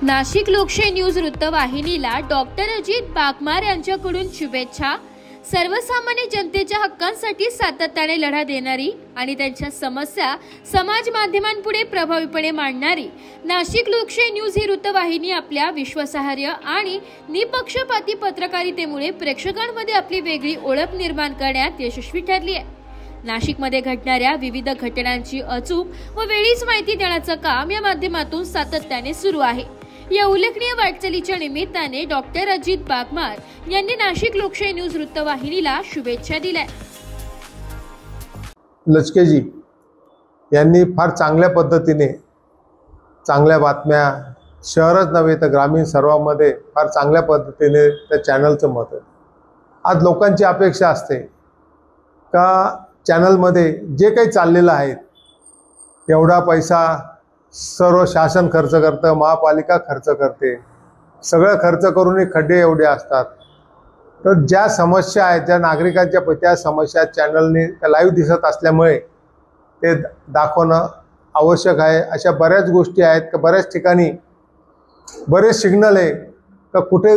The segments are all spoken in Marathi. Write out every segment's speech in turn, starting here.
नाशिक लोकशाही न्यूज वृत्तवाहिनीला डॉक्टर अजित बागमार यांच्याकडून शुभेच्छा। सर्वसामान्य जनतेच्या हक्कांसाठी सातत्याने लढा देणारी आणि त्यांच्या समस्या समाज माध्यमांपुढे प्रभावीपणे मांडणारी नाशिक लोकशाही न्यूज ही वृत्तवाहिनी आपल्या विश्वासार्ह आणि निपक्षपाती पत्रकारितेमुळे प्रेक्षकांमध्ये आपली वेगळी ओळख निर्माण करण्यात यशस्वी ठरली आहे। नाशिकमध्ये घडणाऱ्या विविध घटनांची अचूक व वेळीच माहिती देण्याचं काम या माध्यमातून सातत्याने सुरू आहे। या उल्लेखनीय वाटचालीच्या निमित्ताने डॉक्टर अजित बागमार यांनी नाशिक लोकशाही न्यूज वृत्तवाहिनीला शुभेच्छा दिल्या। लचकेजी यांनी फार चांगल्या पद्धतीने चांगल्या बातम्या शहरच नव्हे तर ग्रामीण सर्वांमध्ये फार चांगल्या पद्धतीने त्या चॅनलचं मत आहे। आज लोकांची अपेक्षा असते का चॅनलमध्ये जे काही चाललेलं आहे एवढा पैसा सर्व शासन खर्च करतं, महापालिका खर्च करते, सगळं खर्च करूनही खड्डे एवढे असतात। तर ज्या समस्या आहेत ज्या नागरिकांच्या त्या समस्या चॅनलने लाईव्ह दिसत असल्यामुळे ते दाखवणं आवश्यक आहे। अशा बऱ्याच गोष्टी आहेत की बऱ्याच ठिकाणी बरेच सिग्नल आहे का कुठे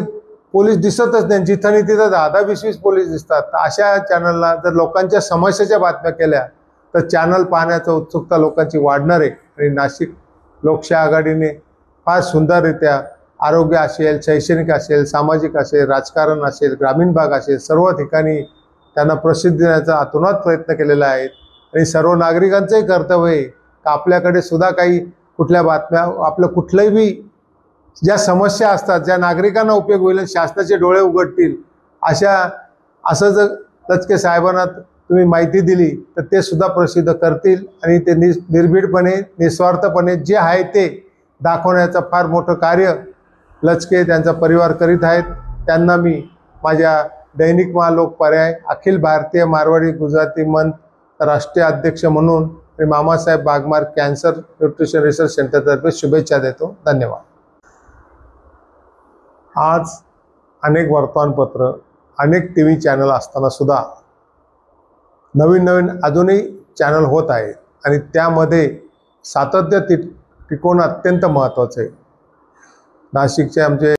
पोलीस दिसतच नाही, जिथं नाही तिथं 10-20 पोलीस दिसतात। तर अशा चॅनलला जर लोकांच्या समस्याच्या बातम्या केल्या तर चॅनल पाहण्याची उत्सुकता लोकांची वाढणार आहे। आणि नाशिक लोकशाही आघाडीने फार सुंदररित्या आरोग्य असेल, शैक्षणिक असेल, सामाजिक असेल, राजकारण असेल, ग्रामीण भाग असेल, सर्व ठिकाणी त्यांना प्रसिद्धी देण्याचा अतोनात प्रयत्न केलेला आहे। आणि सर्व नागरिकांचंही कर्तव्य आहे की आपल्याकडे सुद्धा काही कुठल्या बातम्या आपलं कुठलंही ज्या समस्या असतात ज्या नागरिकांना उपयोग होईल, शासनाचे डोळे उघडतील असं जर लचके साहेबांना तुम्ही माहिती दिली तर ते सुद्धा प्रसिद्ध करतील आणि ते निर्भीडपणे निस्वार्थपणे जे आहे ते दाखवण्याचं फार मोठं कार्य लचके त्यांचा परिवार करीत आहेत। त्यांना मी माझ्या दैनिक महालोक पर्याय अखिल भारतीय मारवाडी गुजराती मंच राष्ट्रीय अध्यक्ष म्हणून Mamasaheb Bagmar cancer nutrition research सेंटरतर्फे शुभेच्छा देतो। धन्यवाद। आज अनेक वर्तमानपत्र अनेक टी व्ही चॅनल असताना सुद्धा नवीन अजूनही चॅनल होत आहे आणि त्यामध्ये सातत्य टिकवणं अत्यंत महत्त्वाचं आहे। नाशिकचे आमचे